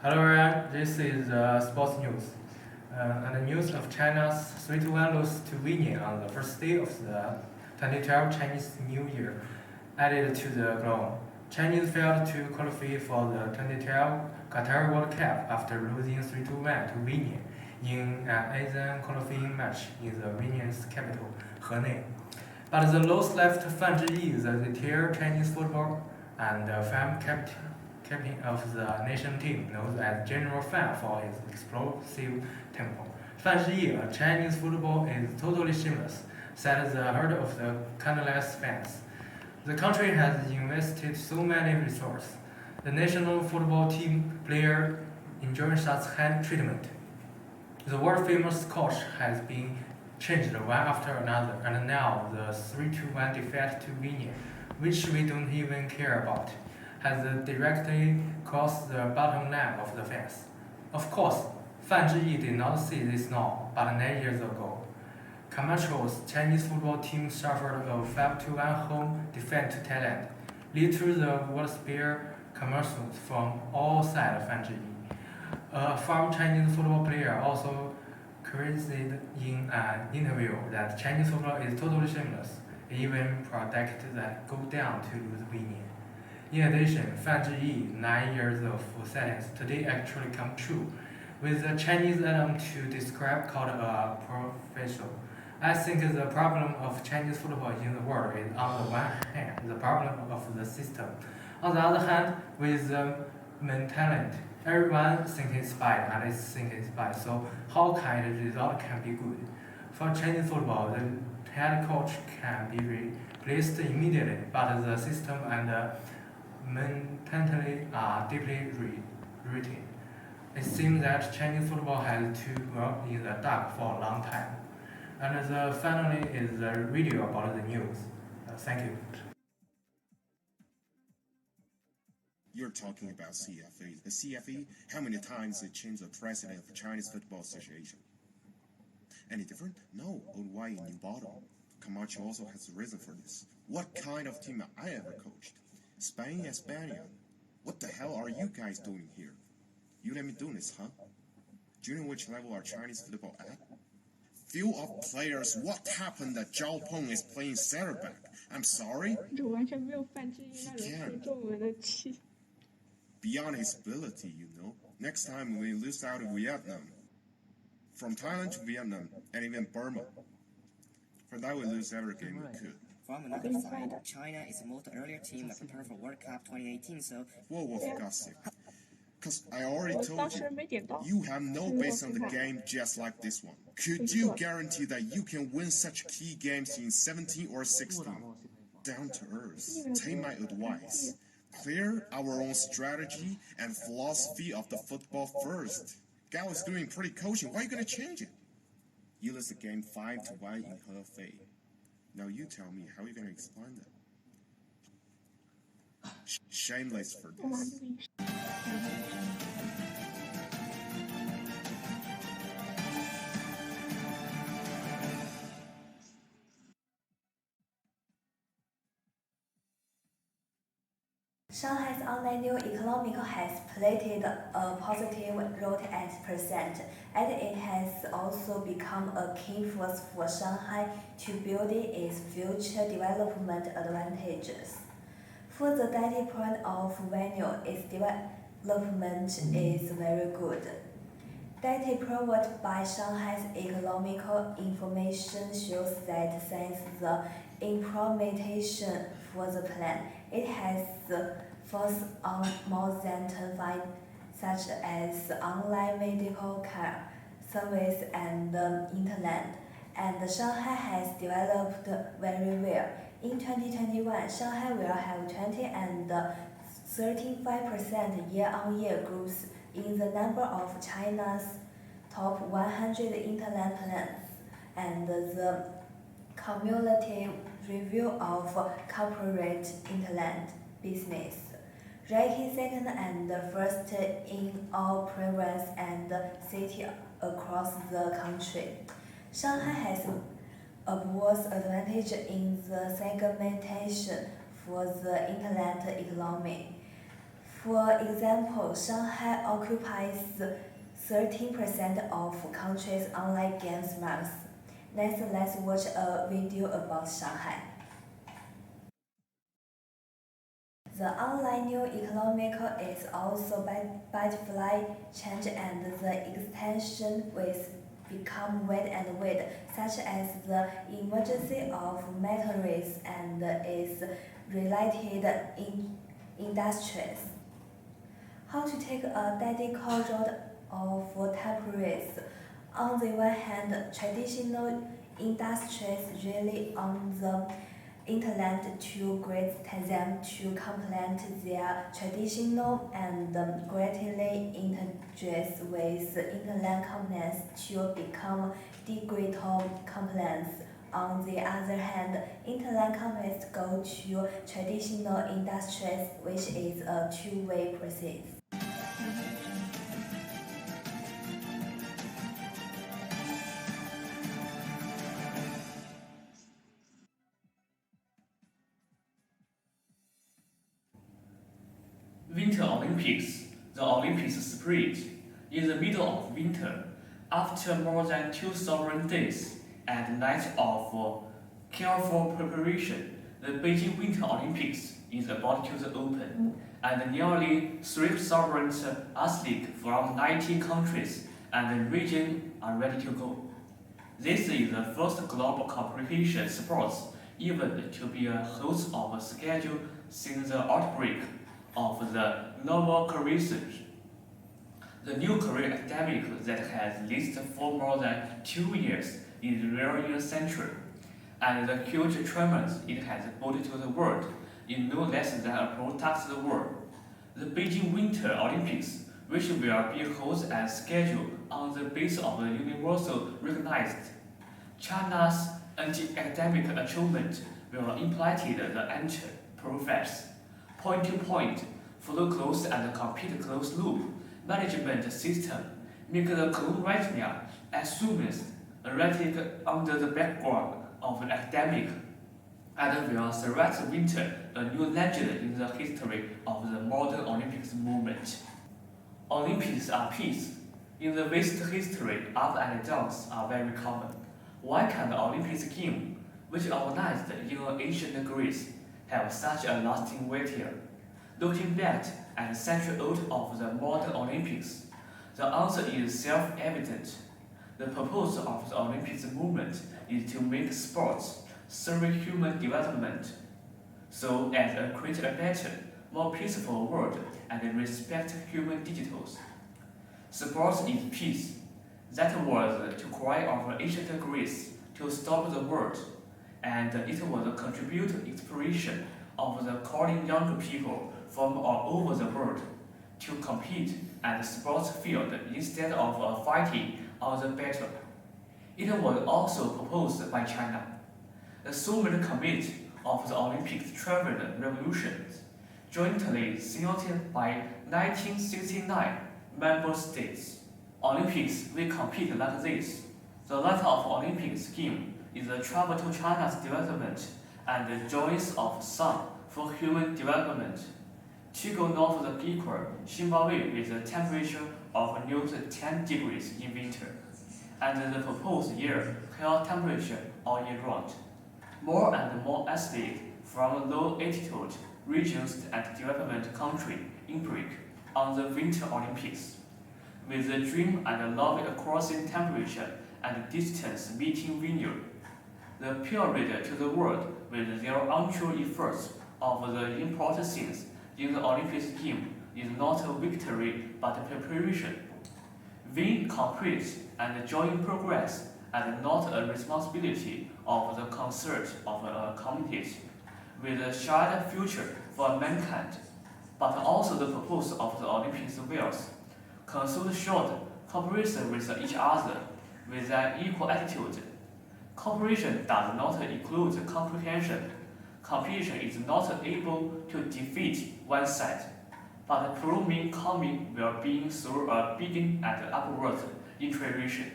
Hello everyone, this is sports news. And the news of China's 3-1 loss to Winning on the first day of the 2012 Chinese New Year added to the gloom. Chinese failed to qualify for the 2012 Qatar World Cup after losing 3-1 to Winning in an Asian qualifying match in the Winning's capital, Henei. But the loss left Fan Zhiyi, the retired Chinese football and fan captain of the national team, known as General Fan for his explosive tempo. Fan Zhiyi, a Chinese football is totally shameless, said the heart of the countless fans. The country has invested so many resources. The national football team player enjoy such high treatment. The world-famous coach has been changed one after another, and now the 3-1 defeat to Winning, which we don't even care about, has directly cost the bottom line of the fans. Of course, Fan Zhiyi did not see this now, but 9 years ago. Camacho's Chinese football team suffered a 5-1 home defeat to Thailand, lead to the world spear commercials from all sides of Fan Zhiyi. A former Chinese football player also criticized in an interview that Chinese football is totally shameless, even predicted that go down to lose Winning. In addition, Fan Zhiyi 9 years of silence today actually come true, with the Chinese item to describe called a professional. I think the problem of Chinese football in the world is on the one hand the problem of the system. On the other hand, with the mentality, everyone thinks it's bad and it's think it's bad. So how can the result can be good? For Chinese football, the head coach can be replaced immediately, but the system and the mentality are deeply rooted. It seems that Chinese football has to work in the dark for a long time. And finally is the video about the news. Thank you. You're talking about CFA. The CFA, how many times they changed the president of the Chinese Football Association? Any different? No, old white and new bottle. Camacho also has a reason for this. What kind of team have I ever coached? Spain, España. What the hell are you guys doing here? You let me do this, huh? Do you know which level our Chinese football at? Few of players, what happened that Zhao Peng is playing center back? I'm sorry? 这完全没有范志毅那种说中文的气。 Beyond his ability, you know. Next time we lose out of Vietnam. From Thailand to Vietnam, and even Burma. For that we lose every game we could. From another side, China is a much earlier team that prepared for World Cup 2018, so... Whoa, for God's sake. Because I already told you, you have no base on the game just like this one. Could you guarantee that you can win such key games in 17 or 16? Down to earth, take my advice. Clear our own strategy and philosophy of the football first. Gao is doing pretty coaching, why are you going to change it? You lose the game 5-1 in Hefei. Now you tell me, how are you going to explain that? Shameless for this. Shanghai's online new economy has played a positive role at present, and it has also become a key force for Shanghai to build its future development advantages. For the data point of venue, its development is very good. Data provided by Shanghai's economical information shows that since the implementation for the plan, it has focused on more than 10 fields such as online medical care service and internet, and Shanghai has developed very well. In 2021, Shanghai will have 20 and 35% year-on-year growth in the number of China's top 100 internet plans, and the cumulative review of corporate internet business, ranking second and first in all provinces and cities across the country. Shanghai has a broad advantage in the segmentation for the internet economy. For example, Shanghai occupies 13% of country's online games market. Next, let's watch a video about Shanghai. The online new economic is also butterfly change and the extension with become wide and wide, such as the emergence of metaverse and its related industries. How to take a dedical road of temporaries? On the one hand, traditional industries rely on the internet to grade them to complement their traditional and greatly integrate with internet companies to become digital companies. On the other hand, internet companies go to traditional industries, which is a two-way process. Winter Olympics. The Olympics spirit. In the middle of winter, after more than 2,000 days and nights of careful preparation, the Beijing Winter Olympics is about to open, and nearly 3,000 athletes from 19 countries and regions are ready to go. This is the first global competition sports event to be a host of a schedule since the outbreak of the novel coronavirus. The new Korean epidemic that has lasted for more than 2 years is rare in a century, and the huge tremors it has brought to the world is no less than a protest to the world. The Beijing Winter Olympics, which will be held as scheduled on the basis of the universal recognized China's anti-academic achievement, will implement the anti-profess point-to-point, follow closed and complete closed-loop management system, make the coronavirus assumes erratic under the background of an academic, and will select winter a new legend in the history of the modern Olympics movement. Olympics are peace. In the West history, ups and downs are very common. Why can the Olympics game, which organized in ancient Greece, have such a lasting weight here? Looking back at the century of the modern Olympics, the answer is self-evident. The purpose of the Olympics movement is to make sports serve human development, so as to create a better, more peaceful world and respect human digitals. Sports is peace. That was the cry of ancient Greece to stop the world, and it was a contributed inspiration of the calling young people from all over the world to compete at the sports field instead of fighting on the battle. It was also proposed by China. The Soviet Committee of the Olympic Travel Revolutions, jointly signed by 1969 member states. Olympics will compete like this. The light of Olympic scheme is the travel to China's development and the joys of sun for human development. To go north of the equator, Zimbabwe with a temperature of near 10 degrees in winter, and the proposed year high temperature all year round. More and more athletes from low altitude regions and development countries embark on the Winter Olympics, with the dream and love crossing temperature and distance meeting venue. The period to the world with their actual efforts of the important things in the Olympic game is not a victory but a preparation. Win complete and join progress and not a responsibility of the concert of a community with a shared future for mankind, but also the purpose of the Olympics wills. Consult short cooperation with each other with an equal attitude. Cooperation does not include comprehension. Competition is not able to defeat one side, but proving common well-being through a begin and upward integration.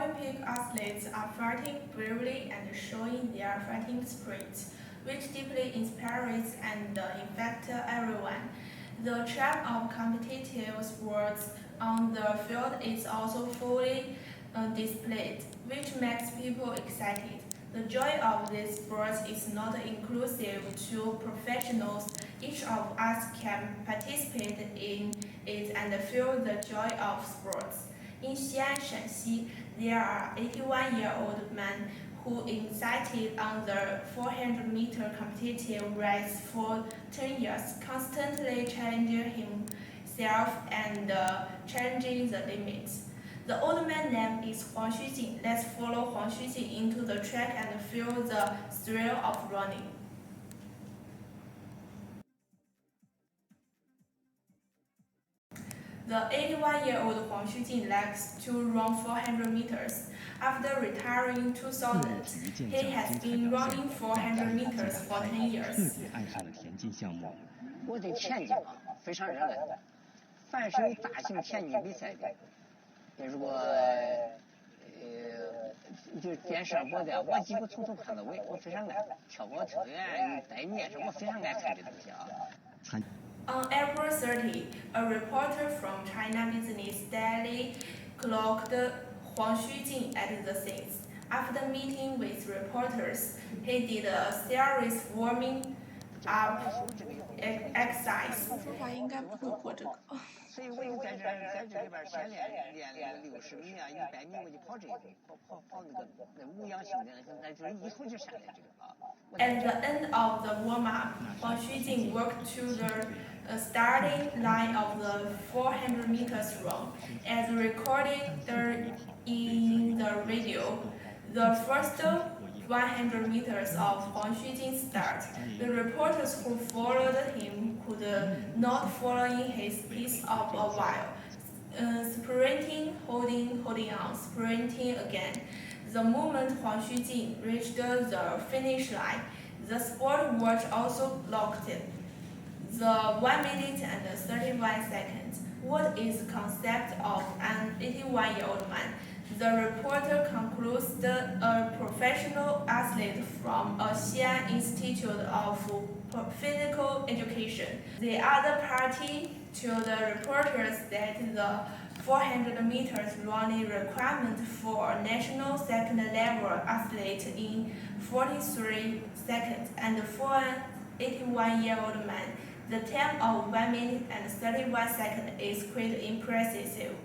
Olympic athletes are fighting bravely and showing their fighting spirit, which deeply inspires and affects everyone. The charm of competitive sports on the field is also fully displayed, which makes people excited. The joy of these sports is not inclusive to professionals. Each of us can participate in it and feel the joy of sports. In Xi'an, Shanxi, there are 81-year-old man who incited on the 400-meter competitive race for 10 years, constantly challenging himself and challenging the limits. The old man's name is Huang Xujing. Let's follow Huang Xujing into the track and feel the thrill of running. The 81-year-old Huang Xujing likes to run 400 meters. After retiring in 2000, he has been running 400 meters for 10 years. 特别爱好的田径项目。我对田径非常热爱，凡是有大型田径比赛的，如果就电视上播的，我几乎从头看到尾，我非常爱。跳高、跳远、带面我非常爱看这东西啊。 On April 30, a reporter from China Business Daily clocked Huang Xujing at the scenes. After meeting with reporters, he did a series warming up exercise. 说话应该不会过这个。所以我就在这里边先练60米啊，100米我就跑这个，跑那无氧训练，那就是以后就上来这个啊。 At the end of the warm-up, Huang Xujing walked to the starting line of the 400 meters run. As recorded in the video, the first 100 meters of Huang Xujing's start, the reporters who followed him could not follow in his pace of a while. Sprinting, holding on, sprinting again. The moment Huang Xujing reached the finish line, the sport watch also locked the 1 minute and 31 seconds. What is the concept of an 81-year-old man? The reporter concludes a professional athlete from a Xi'an Institute of Physical Education. The other party to the reporters that the 400 meters running requirement for a national second-level athlete in 43 seconds, and for an 81-year-old man, the time of 1 minute and 31 seconds is quite impressive.